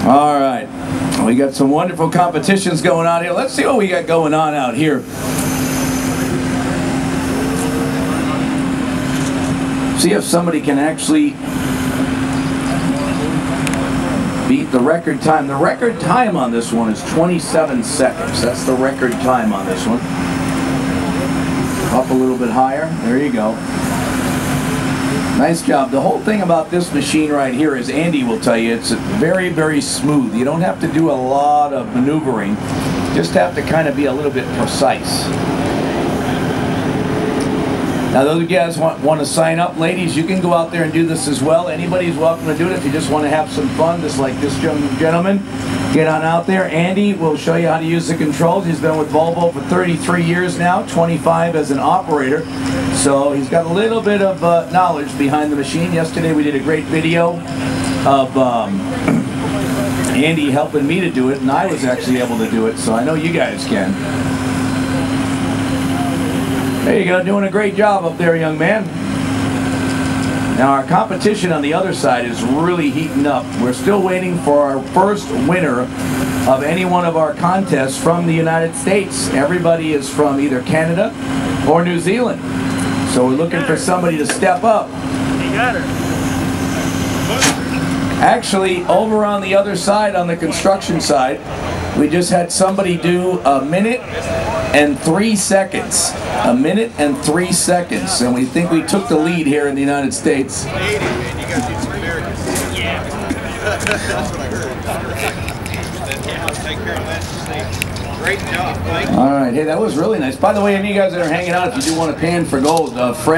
All right, we got some wonderful competitions going on here. Let's see what we got going on out here. See if somebody can actually beat the record time. The record time on this one is 27 seconds. That's the record time on this one. Up a little bit higher. There you go. Nice job. The whole thing about this machine right here is, Andy will tell you, it's very, very smooth. You don't have to do a lot of maneuvering. Just have to kind of be a little bit precise. Now, those of you guys want to sign up, ladies, you can go out there and do this as well. Anybody's welcome to do it if you just want to have some fun, just like this young gentleman. Get on out there. Andy will show you how to use the controls. He's been with Volvo for 33 years now, 25 as an operator. So he's got a little bit of knowledge behind the machine. Yesterday we did a great video of Andy helping me to do it, and I was actually able to do it, so I know you guys can. There you go, doing a great job up there, young man. Now our competition on the other side is really heating up. We're still waiting for our first winner of any one of our contests from the United States. Everybody is from either Canada or New Zealand. So we're looking for somebody to step up. You got her. Actually, over on the other side, on the construction side, we just had somebody do 1 minute and 3 seconds. 1 minute and 3 seconds. And we think we took the lead here in the United States. Yeah. That's what I heard. Take care of that. Great job. All right. Hey, that was really nice. By the way, any of you guys that are hanging out, if you do want to pan for gold, Fred.